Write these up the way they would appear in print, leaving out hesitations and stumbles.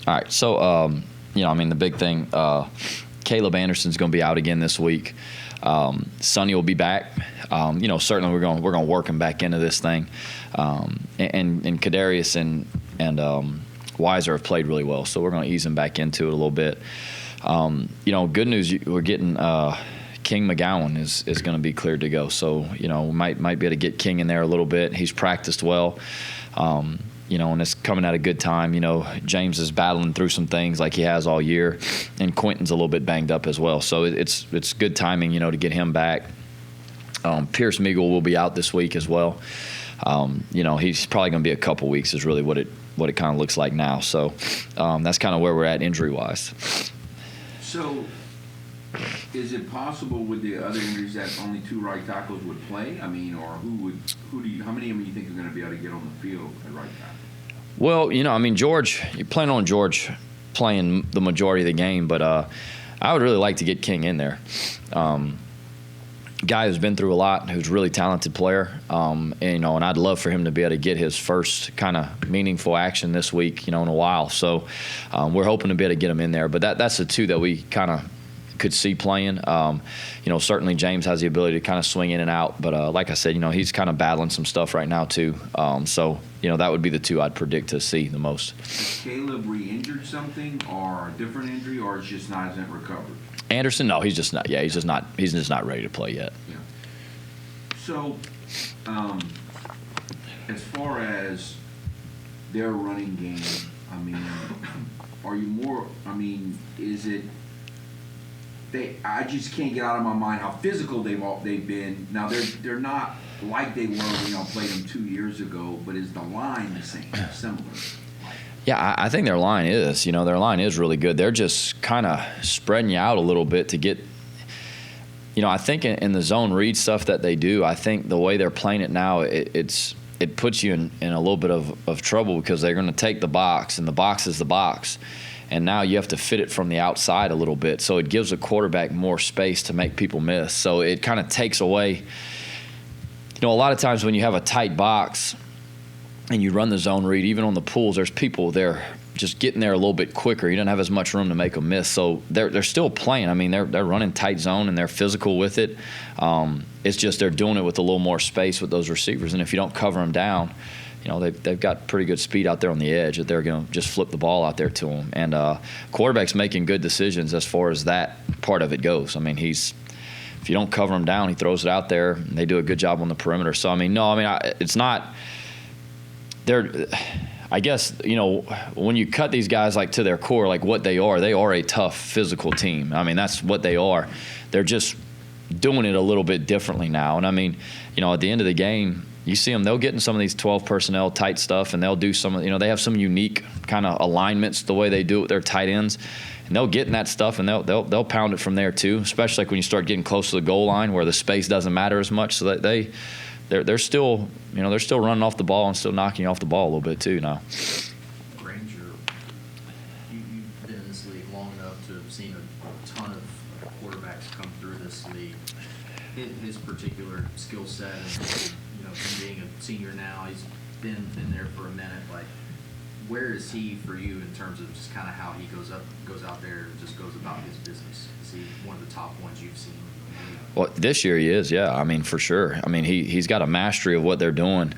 All right, so the big thing, Caleb Anderson's going to be out again this week. Sonny will be back. Certainly we're going to work him back into this thing. And Kadarius and Weiser have played really well, so we're going to ease him back into it a little bit. Good news, we're getting King McGowan is going to be cleared to go. So, we might be able to get King in there a little bit. He's practiced well. And it's coming at a good time. James is battling through some things like he has all year, and Quentin's a little bit banged up as well. So it's good timing, to get him back. Pierce Meagle will be out this week as well. He's probably going to be a couple weeks is really what it kind of looks like now. So that's kind of where we're at injury-wise. So is it possible with the other injuries that only 2 right tackles would play? I mean, or how many of them you think are going to be able to get on the field at right tackle? Well, George, you plan on George playing the majority of the game, but I would really like to get King in there. Guy who's been through a lot, who's a really talented player, and I'd love for him to be able to get his first kind of meaningful action this week, in a while. So we're hoping to be able to get him in there. But that's the 2 that we kind of could see playing. Certainly James has the ability to kind of swing in and out, but like I said, he's kind of battling some stuff right now too. So that would be the 2 I'd predict to see the most. Has Caleb re-injured something, or a different injury, or it's just not hasn't recovered? Anderson, no, he's just not. Yeah, he's just not ready to play yet. Yeah. So, as far as their running game, is it? I just can't get out of my mind how physical they've been. Now they're not like they were when played them 2 years ago, but is the line the same, similar? Yeah, I think their line is. Their line is really good. They're just kind of spreading you out a little bit to get. I think in the zone read stuff that they do, I think the way they're playing it now, it puts you in a little bit of trouble, because they're going to take the box, and the box is the box. And now you have to fit it from the outside a little bit. So it gives a quarterback more space to make people miss. So it kind of takes away. A lot of times when you have a tight box and you run the zone read, even on the pools, there's people there just getting there a little bit quicker. You don't have as much room to make them miss. So they're still playing. They're running tight zone and they're physical with it. It's just they're doing it with a little more space with those receivers. And if you don't cover them down, they've got pretty good speed out there on the edge that they're going to just flip the ball out there to them. And quarterback's making good decisions as far as that part of it goes. If you don't cover him down, he throws it out there, and they do a good job on the perimeter. So, it's not – I guess, when you cut these guys to their core, what they are a tough physical team. That's what they are. They're just doing it a little bit differently now. And, at the end of the game – you see them, they'll get in some of these 12 personnel tight stuff, and they'll do some, they have some unique kind of alignments the way they do it with their tight ends, and they'll get in that stuff and they'll pound it from there too, especially when you start getting close to the goal line where the space doesn't matter as much. So that they're still, they're still running off the ball and still knocking you off the ball a little bit too now. Granger, you've been in this league long enough to have seen a ton of quarterbacks come through this league. His particular skill set and being a senior now, he's been there for a minute. Where is he for you in terms of just kind of how he goes out there and just goes about his business? Is he one of the top ones you've seen? Well, this year he is, yeah. For sure. He's got a mastery of what they're doing.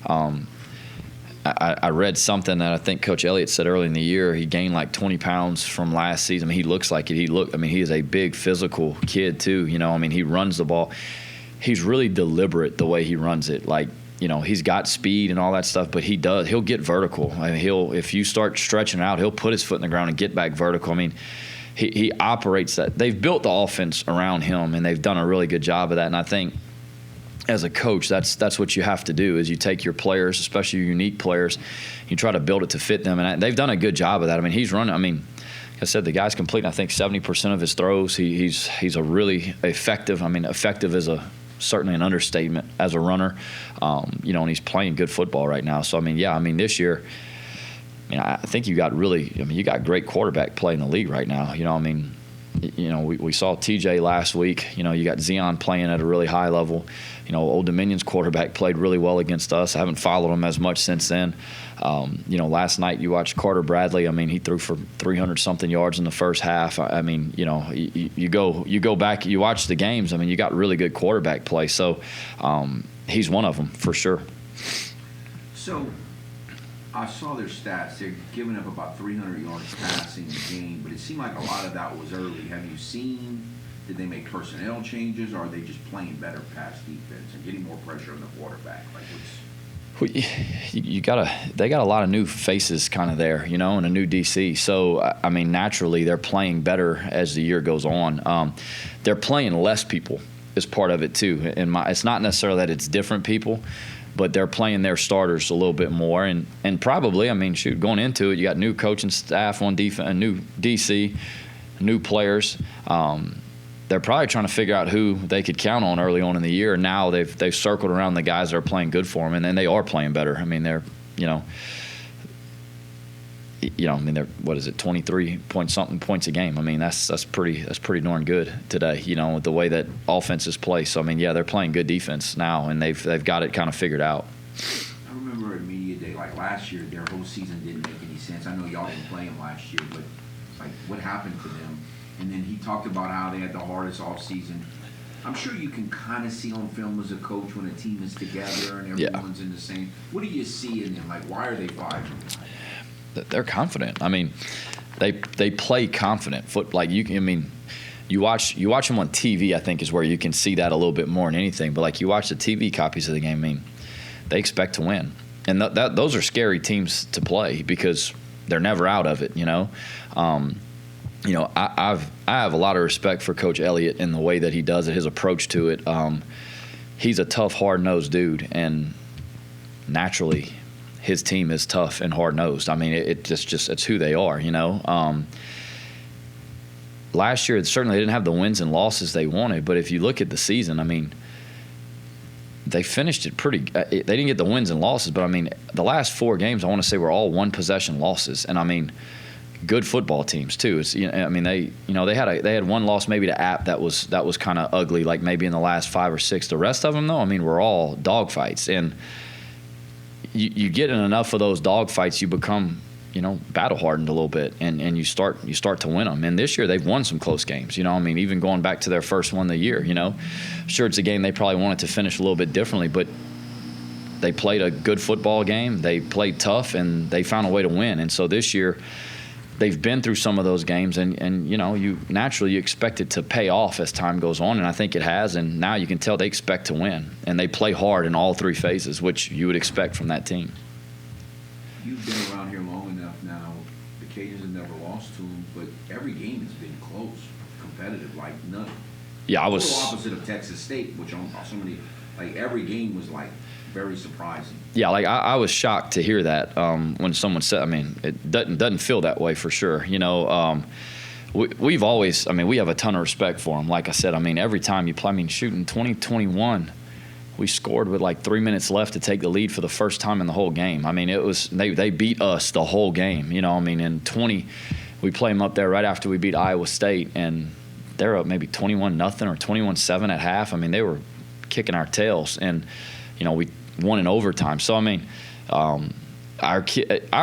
I read something that I think Coach Elliott said early in the year. He gained 20 pounds from last season. He looks like it. He is a big physical kid too. He runs the ball. He's really deliberate the way he runs it. He's got speed and all that stuff, but he'll get vertical. If you start stretching out, he'll put his foot in the ground and get back vertical. He operates that. They've built the offense around him, and they've done a really good job of that. And I think as a coach, that's what you have to do is you take your players, especially your unique players, you try to build it to fit them. And they've done a good job of that. He's running. Like I said, the guy's completing, I think, 70% of his throws. He's a really effective. Effective is certainly an understatement as a runner, and he's playing good football right now. So, this year, I think you got great quarterback play in the league right now. we saw TJ last week. You got Zion playing at a really high level. Old Dominion's quarterback played really well against us. I haven't followed him as much since then. Last night you watched Carter Bradley. I mean, he threw for 300-something yards in the first half. I mean, you go back, you watch the games. I mean, you got really good quarterback play. So he's one of them for sure. So I saw their stats. They're giving up about 300 yards passing a game, but it seemed like a lot of that was early. Have you seen? Did they make personnel changes, or are they just playing better pass defense and getting more pressure on the quarterback? Like they got a lot of new faces kind of there, and a new DC. So I mean, naturally they're playing better as the year goes on. They're playing less people is part of it too. It's not necessarily that it's different people, but they're playing their starters a little bit more. And probably, I mean, going into it, you got new coaching staff on defense, a new DC, new players. They're probably trying to figure out who they could count on early on in the year. Now they've circled around the guys that are playing good for them, and then they are playing better. I mean, they're, they're, what is it, 23-point-something points a game. I mean, that's pretty darn good today, with the way that offenses play. So, I mean, yeah, they're playing good defense now, and they've got it kind of figured out. I remember at Media Day, like last year, their whole season didn't make any sense. I know y'all didn't play them last year, but like what happened to them? And then he talked about how they had the hardest offseason. I'm sure you can kind of see on film as a coach when a team is together and everyone's in the same. What do you see in them? Like, why are they 5? They're confident. I mean, they play confident. You watch them on TV, I think, is where you can see that a little bit more than anything. But like you watch the TV copies of the game, I mean, they expect to win, and those are scary teams to play because they're never out of it. I have a lot of respect for Coach Elliott in the way that he does it, his approach to it. He's a tough, hard-nosed dude, and naturally, his team is tough and hard-nosed. I mean, it's who they are, Last year, certainly they didn't have the wins and losses they wanted, but if you look at the season, I mean, they finished it pretty. They didn't get the wins and losses, but I mean, the last 4 games I want to say were all one-possession losses, and I mean, good football teams too. It's, I mean, they had one loss maybe to App that was kind of ugly, like maybe in the last 5 or 6. The rest of them, though, I mean, were all dogfights, and you get in enough of those dogfights, you become battle hardened a little bit, and you start to win them. And this year they've won some close games. I mean, even going back to their first one of the year. Sure, it's a game they probably wanted to finish a little bit differently, but they played a good football game. They played tough, and they found a way to win. And so this year, they've been through some of those games, and you naturally you expect it to pay off as time goes on, and I think it has. And now you can tell they expect to win, and they play hard in all 3 phases, which you would expect from that team. You've been around here long enough now. The Cajuns have never lost to them, but every game has been close, competitive, like none. Yeah, I was total opposite of Texas State, which on so many, like every game was like very surprising. Yeah, like I was shocked to hear that when someone said. I mean, it doesn't feel that way for sure. We've always. I mean, we have a ton of respect for them. Like I said, I mean, every time you play, I mean, shooting 2021, we scored with like 3 minutes left to take the lead for the first time in the whole game. I mean, it was they beat us the whole game. I mean, in 20, we play them up there right after we beat Iowa State, and they're up maybe 21-0 or 21-7 at half. I mean, they were kicking our tails, and we won in overtime. So I mean, our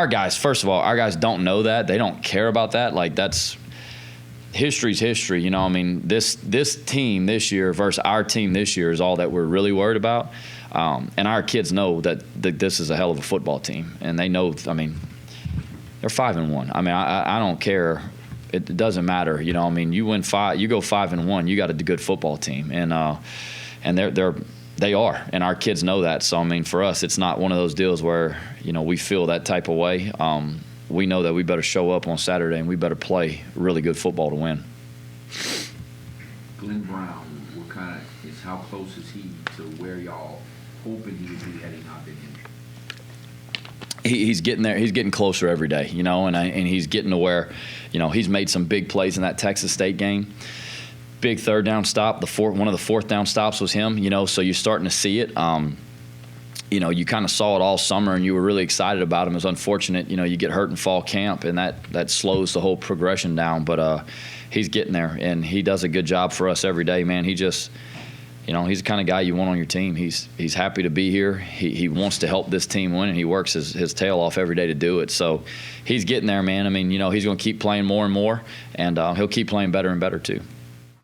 guys. First of all, our guys don't know that. They don't care about that. Like history's history. I mean, this team this year versus our team this year is all that we're really worried about. And our kids know that this is a hell of a football team, and they know. I mean, they're 5-1. I mean, I don't care. It doesn't matter. I mean, you win 5, you go 5-1. You got a good football team, and they are, and our kids know that. So, I mean, for us, it's not one of those deals where, we feel that type of way. We know that we better show up on Saturday, and we better play really good football to win. Glenn Brown, how close is he to where y'all hoping he would be had he not been injured? He's getting there. He's getting closer every day, and he's getting to where, he's made some big plays in that Texas State game. Big 3rd down stop. One of the 4th down stops was him. So you're starting to see it. you kind of saw it all summer and you were really excited about him. It was unfortunate, you get hurt in fall camp and that slows the whole progression down. But he's getting there and he does a good job for us every day, man. He just, he's the kind of guy you want on your team. He's happy to be here. He wants to help this team win, and he works his tail off every day to do it. So he's getting there, man. I mean, he's going to keep playing more and more, and he'll keep playing better and better too.